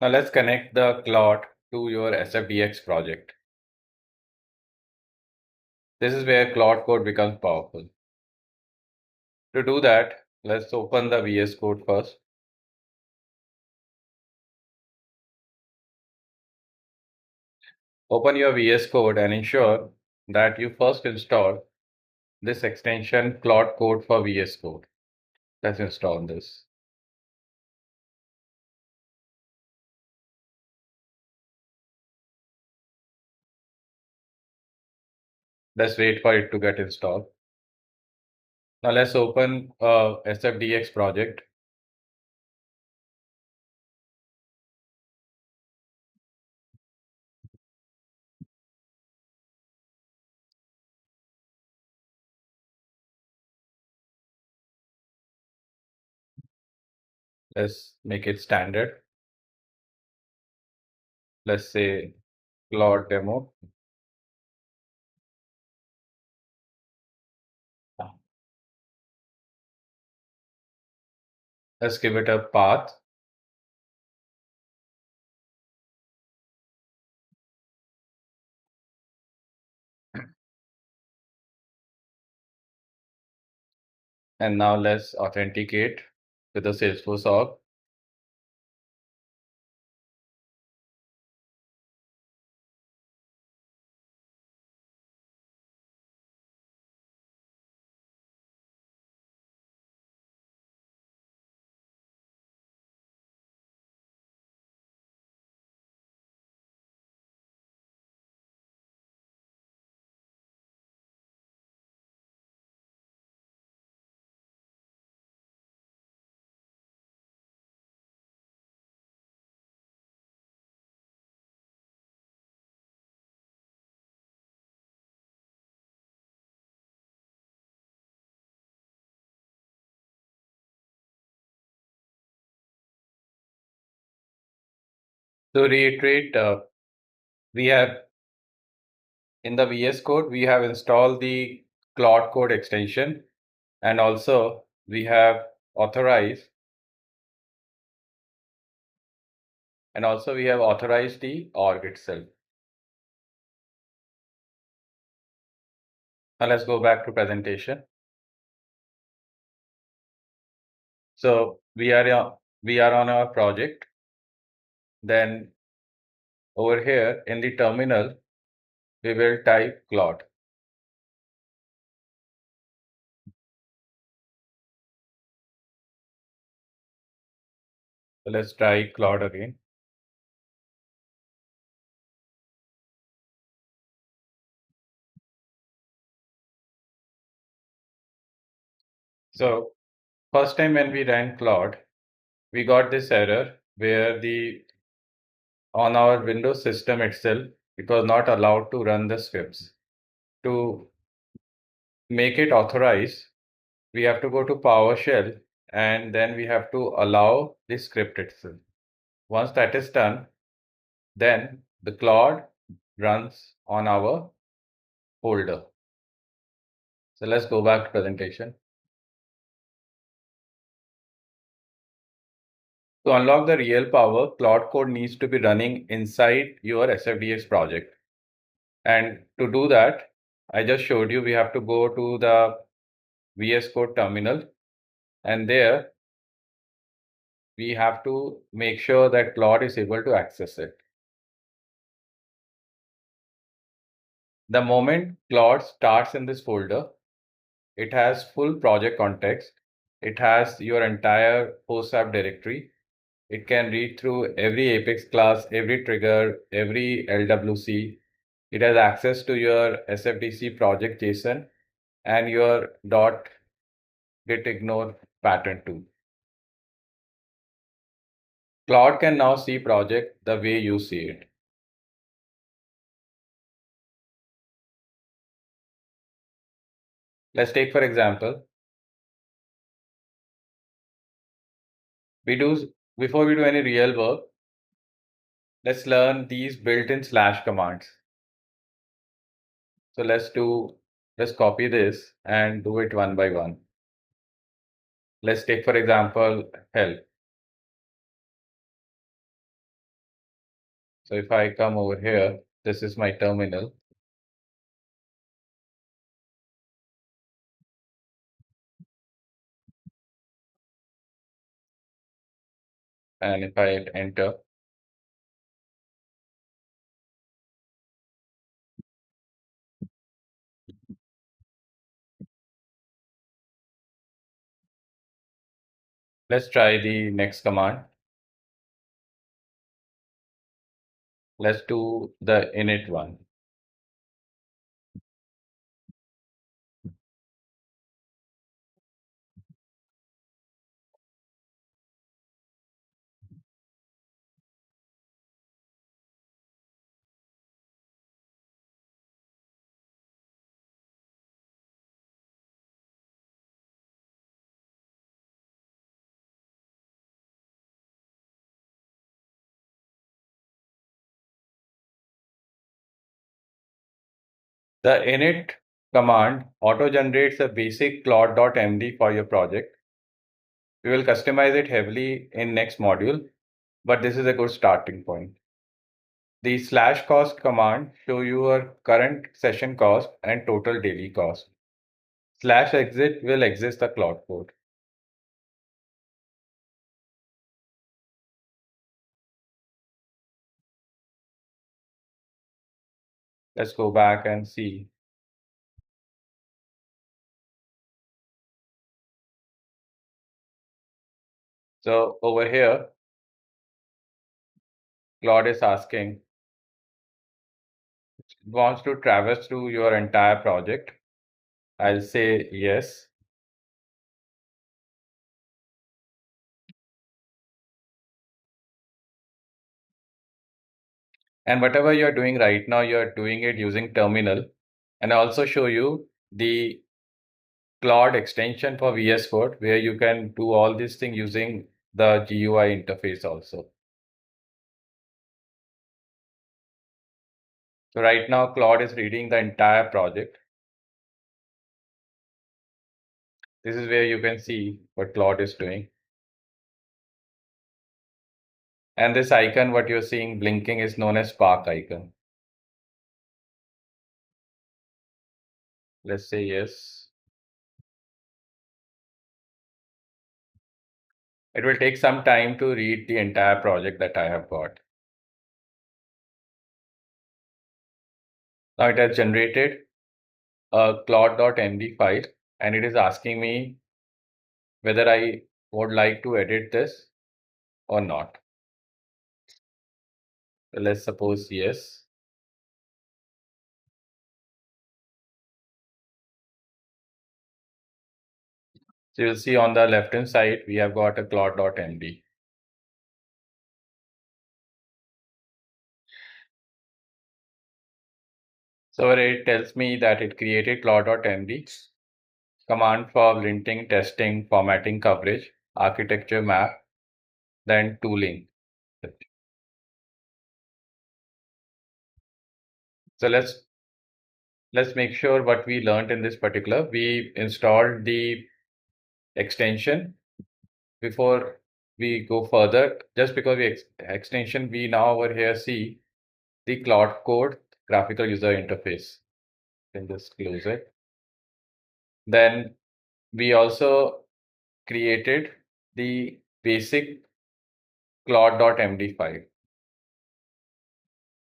Now let's connect the Claude to your sfdx project. This is where Claude Code becomes powerful. To do that, let's open the VS Code first. Open your VS Code and ensure that you first install this extension Claude Code for VS Code. Let's install this. Let's wait for it to get installed. Now let's open sfdx project. Let's make it standard. Let's say Claude demo. Let's give it a path. And now let's authenticate with the Salesforce org. To reiterate, we have in the VS Code, we have installed the Claude Code extension, and also we have authorized, the org itself. Now let's go back to presentation. So we are on our project. Then over here in the terminal, we will type Claude. So let's try Claude again. So first time when we ran Claude, we got this error where on our Windows system itself, it was not allowed to run the scripts. To make it authorized, we have to go to PowerShell and then we have to allow the script itself. Once that is done, then the Claude runs on our folder. So let's go back to presentation. To unlock the real power, Claude Code needs to be running inside your sfdx project. And to do that, I just showed you we have to go to the VS Code terminal, and there we have to make sure that Claude is able to access it. The moment Claude starts in this folder, it has full project context. It has your entire host app directory. It can read through every Apex class, every trigger, every LWC. It has access to your sfdc-project.json and your .gitignore pattern too. Claude can now see project the way you see it. Let's take for example, before we do any real work, let's learn these built-in slash commands. So let's copy this and do it one by one. Let's take for example help. So if I come over here, this is my terminal. And if I hit enter, let's try the next command. Let's do the init one. The init command auto-generates a basic claude.md for your project. We will customize it heavily in next module, but this is a good starting point. The slash cost command show your current session cost and total daily cost. Slash exit will exit the Claude code. Let's go back and see. So over here, Claude is asking, wants to traverse through your entire project. I'll say yes. And whatever you're doing right now, you're doing it using terminal. And I also show you the Claude extension for VS Code, where you can do all these things using the GUI interface also. So right now, Claude is reading the entire project. This is where you can see what Claude is doing. And this icon, what you're seeing blinking, is known as Spark icon. Let's say yes. It will take some time to read the entire project that I have got. Now it has generated a claude.md file, and it is asking me whether I would like to edit this or not. So let's suppose yes. So you'll see on the left hand side, we have got a claude.md. So it tells me that it created claude.md, command for linting, testing, formatting, coverage, architecture map, then tooling. So let's make sure what we learned in this particular. We installed the extension before we go further. Just because we extension, we now over here see the Claude Code graphical user interface. Can just close it. Then we also created the basic claude.md file.